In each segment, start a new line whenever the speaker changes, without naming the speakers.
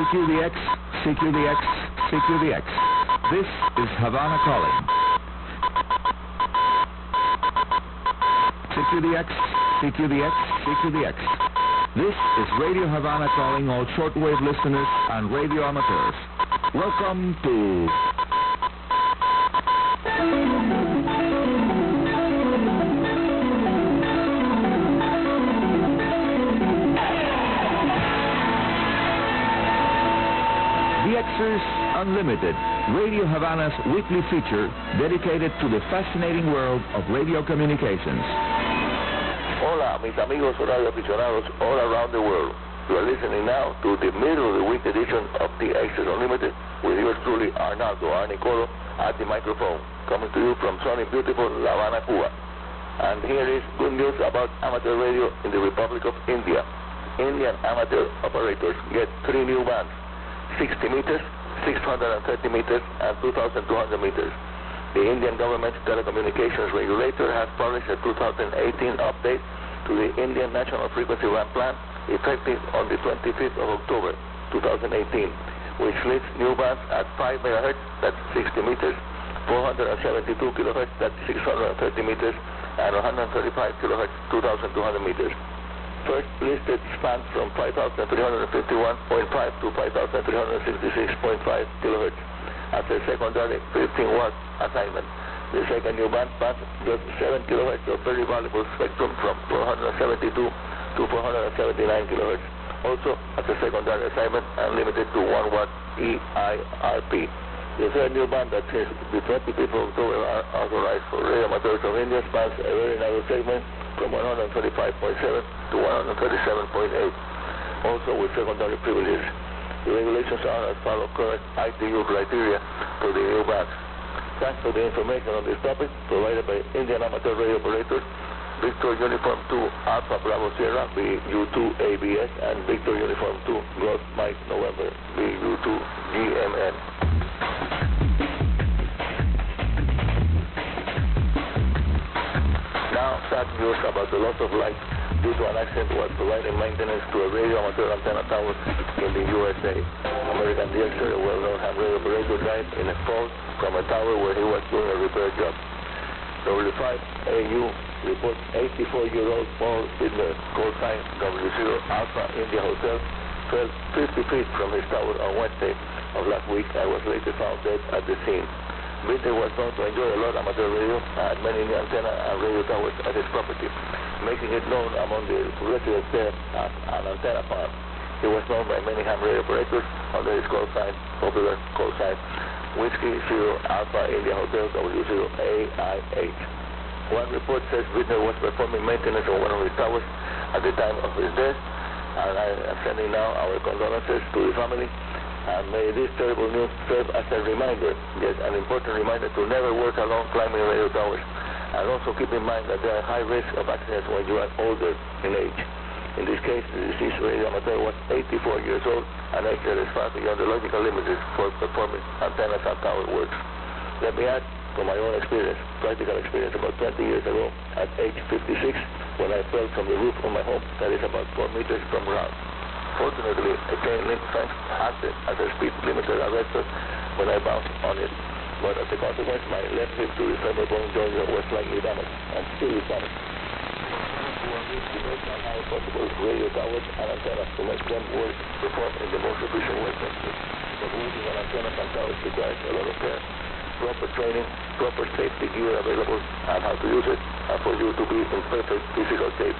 CQDX, CQDX, CQDX. This is Havana calling. CQDX, CQDX, CQDX. This is Radio Havana calling all shortwave listeners and radio amateurs. Welcome to... DXers Unlimited, Radio Havana's weekly feature dedicated to the fascinating world of radio communications.
Hola, mis amigos radio aficionados all around the world. You are listening now to the middle of the week edition of DXers Unlimited with yours truly, Arnaldo Arnicolo, at the microphone, coming to you from sunny, beautiful La Habana, Cuba. And here is good news about amateur radio in the Republic of India. Indian amateur operators get 3 new bands. 60 meters, 630 meters, and 2,200 meters. The Indian government's telecommunications regulator has published a 2018 update to the Indian National Frequency Band Plan, effective on the 25th of October, 2018, which lists new bands at 5 megahertz, that's 60 meters, 472 kilohertz, that's 630 meters, and 135 kilohertz, 2,200 meters. First listed spans from 5,351.5 to 5,366.5 kilohertz as a secondary 15-watt assignment. The second new band spans just 7 kilohertz of very valuable spectrum from 472 to 479 kilohertz. Also, as a secondary assignment and limited to 1 watt EIRP. The third new band that since the 25th of October are authorized for radio amateurs of India spans a very narrow segment from 135.7 to 137.8, also with secondary privileges. The regulations are as follows current ITU criteria for the new bands. Thanks for the information on this topic provided by Indian amateur radio operators Victor Uniform 2 Alpha Bravo Sierra, BU2 ABS, and Victor Uniform 2 Golf Mike November, BU2 GMN. Now, sad news about the loss of life due to an accident was providing maintenance to a radio amateur antenna tower in the USA. American DXer, a well-known ham radio operator, died in a fall from a tower where he was doing a repair job. W5AU reports 84-year-old Paul Bidner, call sign W0 Alpha India Hotel, fell 50 feet from his tower on Wednesday of last week and was later found dead at the scene. Bidner was known to enjoy a lot of amateur radio and had many new antenna and radio towers at his property, making it known among the residents there as an antenna farm. He was known by many ham radio operators under his call sign, popular call sign, Whiskey 0 Alpha India Hotel W0AIH. One report says Bidner was performing maintenance on one of his towers at the time of his death, and I am sending now our condolences to the family. And may this terrible news serve as a reminder, yes, an important reminder to never work alone climbing radio towers. And also keep in mind that there are high risk of accidents when you are older in age. In this case, the deceased radio amateur was 84 years old and age is far beyond the logical limits for performing antennas and tower works. Let me add, from my own experience, practical experience about 20 years ago, at age 56, when I fell from the roof of my home that is about 4 meters from ground. Fortunately, a chain link fence acted as a speed limiter arrestor when I bounced on it. But as a consequence, my left hip to the femoral bone joint was slightly damaged and still is damaged. To make all possible radio towers and antennas to make them work, perform in the most efficient way possible. But working on antennas and towers requires a lot of care, proper training, proper safety gear available, and how to use it, and for you to be in perfect physical shape.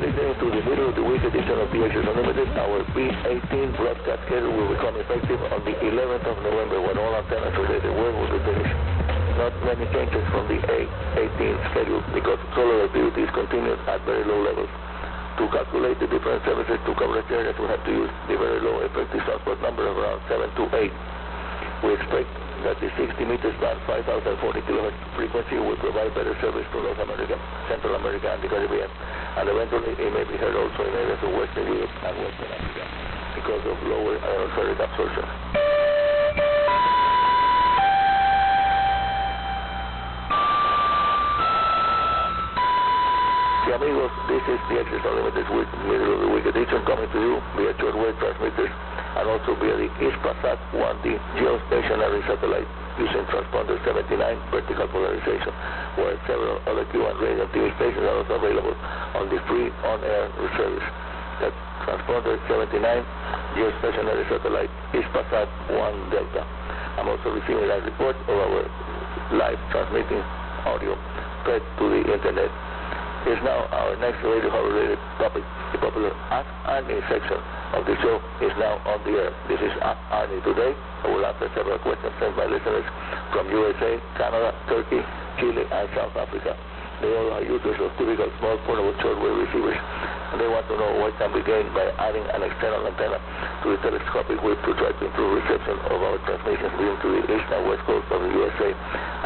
Listening to the middle of the week edition of DXers Unlimited, our P18 broadcast schedule will become effective on the 11th of November when all antennas related work will be finished. Not many changes from the A18 schedule because solar activity is continued at very low levels. To calculate the different services to coverage areas, we have to use the very low effective transport number of around 7 to 8. We expect that the 60 meters band 5,040 kilohertz frequency will provide better service to North America, Central America, and the Caribbean, and eventually it may be heard also in areas of Western Europe and Western Africa because of lower ionospheric absorption. amigos, this is DXers Unlimited with middle of the week edition coming to you via shortwave transmitters and also via the Hispasat 1D geostationary satellite using transponder 79 vertical polarization, where several other Cuban radio and TV stations are also available on the free on-air service. That's transponder 79 geostationary satellite Hispasat 1 Delta. I'm also receiving a report of our live transmitting audio fed to the internet. Here's now our next radio-related topic. The popular Ask Arnie section of the show is now on the air. This is Ask Arnie today. I will answer several questions sent by listeners from USA, Canada, Turkey, Chile, and South Africa. They all are users of typical small portable shortwave receivers, and they want to know what can be gained by adding an external antenna to the telescopic whip to try to improve reception of our transmissions being to the east and west coast of the USA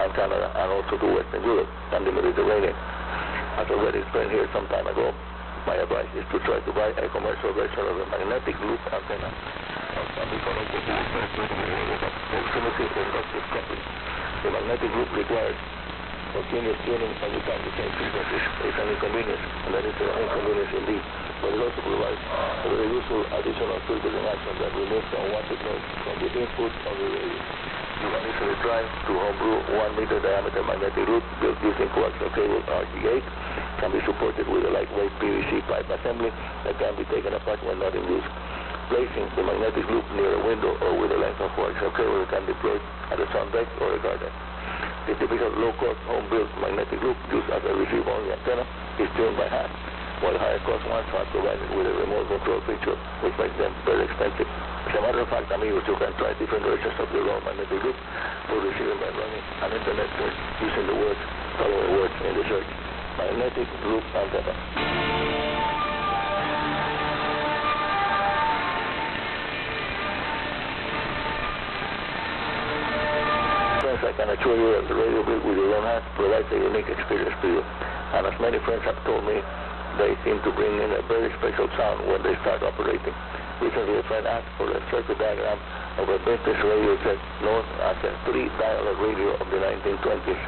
and Canada, and also to Western Europe and the Mediterranean. As already explained here some time ago, my advice is to try to buy a commercial version of a magnetic loop antenna. The magnetic loop requires continuous tuning every time the same frequencies. It's an inconvenience, and that is an inconvenience indeed. But it also provides a very useful additional filtering action that removes unwanted noise from the input of the radio. You can easily try to homebrew 1 meter diameter magnetic loop built using coaxial cable RG8. Can be supported with a lightweight PVC pipe assembly that can be taken apart when not in use. Placing the magnetic loop near a window or with a length of coaxial cable that can be deployed at a sun deck or a garden. The typical low-cost home-built magnetic loop used as a receive-only antenna is tuned by hand, while higher-cost ones are provided with a remote control feature, which makes them very expensive. As a matter of fact, amigos, you can try different versions of the raw magnetic loop for receiving by running an internet search using the following words in the search: magnetic loop antenna. I can assure you that the radio built with your own hands provides a unique experience to you. And as many friends have told me, they seem to bring in a very special sound when they start operating. Recently, a friend asked for a circuit diagram of a vintage radio set known as a 3-dial radio of the 1920s.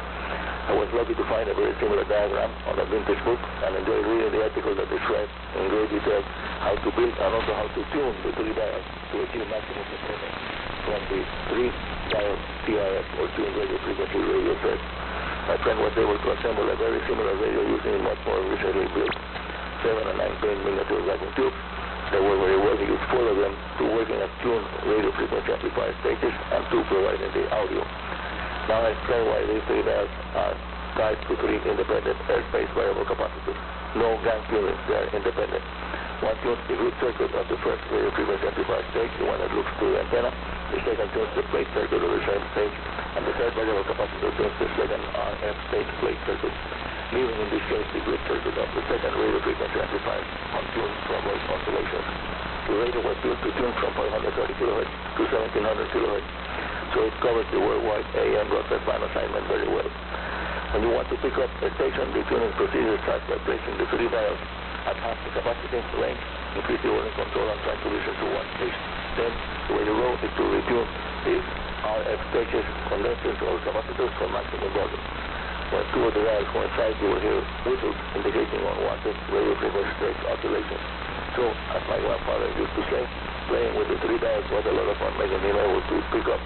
I was lucky to find a very similar diagram on a vintage book and enjoyed reading the article that described in great detail how to build and also how to tune the 3 dials to achieve maximum performance from the 3-dial TRF or tuned radio frequency radio set. My friend was able to assemble a very similar radio using a much more recently built 7 and 9-pin miniature vacuum tubes. They were very well used 4 of them, 2 working as tuned radio frequency amplifier stages and 2 providing the audio. Now I explain why these 3 dials are tied to 3 independent airspace variable capacitors. No gang tuning, they are independent. One tunes the root circuit of the first radio frequency amplifier stage, the one that looks to the antenna. The second tunes the plate circuit of the same stage, and the third variable capacitor tunes the second RF stage plate circuit, leaving in this case the grid circuit of the second radio frequency amplifier untuned from both oscillations. The radio was built to tune from 530 kHz to 1700 kHz, so it covers the worldwide AM broadcast band assignment very well. When you want to pick up a station, the tuning procedure starts by placing the 3 dials at half the capacitance range, increase the volume control, and try to listen to one station. Then, the way you go is to retune the RF stages, condensers, or capacitors for maximum volume. When 2 of the dials coincide, you will hear whistles indicating unwanted radio frequency stage oscillations. So, as my grandfather used to say, playing with the 3 dials was a lot of fun, making him able to pick up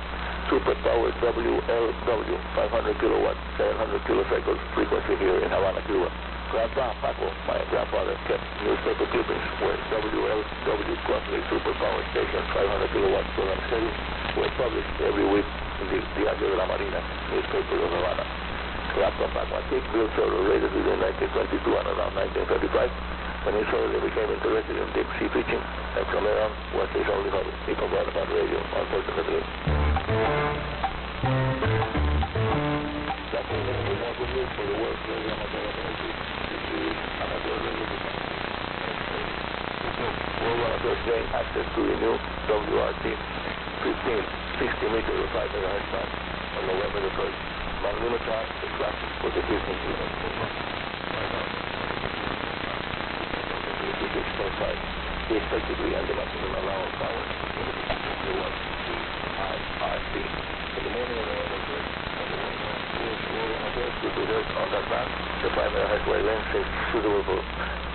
super-powered WLW 500 kilowatt, 700 kilocycles frequency here in Havana, Cuba. Grandpa Paco, my grandfather, kept newspaper clippings where WLW costly super-powered stations, 500 kilowatt solar steady, were published every week in the Diario de la Marina newspaper of Havana. Grandpa Paco built several radios between 1922 and around 1935. When he suddenly became interested in deep sea fishing, and from there on was his only hobby. He forgot about radio, unfortunately. That's all that we want to do for the world radio amateur operations. We're going to gain access to the new WRT 15 60-meter 5 MHz band on November the 1st. My limit time is classic for the 15 km. Effectively and the maximum allowable power in the frequency was IRC. In the morning of the we'll be heard on that band. The 5 MHz That's why lenses suitable for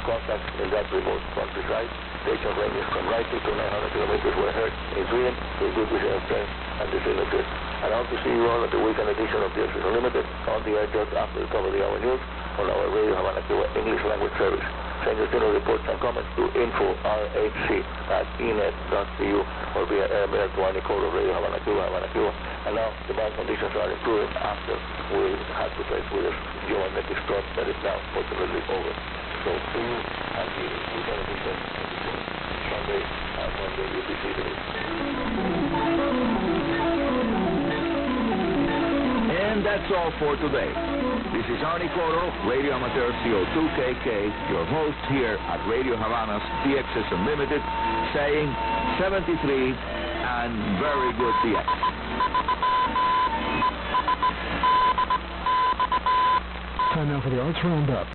contacts in that remote countryside. Station ranges from 90 to 900 kilometers were heard in Sweden with good vision of trains and the signal test. And I hope to see you all at the weekend edition of DXers Unlimited on the air just after the top of the hour news on our Radio Havana Cuba English language service. Send your general reports and comments to info@enet.cu or via airmail to Icom of Radio Havana Cuba, Havana Cuba. And now the band conditions are improving after we had to face with a geomagnetic storm that is now fortunately over. So see you at the weekend edition Sunday and Monday UTC days.
And that's all for today. This is Arnie Coro, Radio Amateur CO2KK, your host here at Radio Havana's DXers Unlimited, saying 73 and very good DX.
Time now for the Arts Roundup.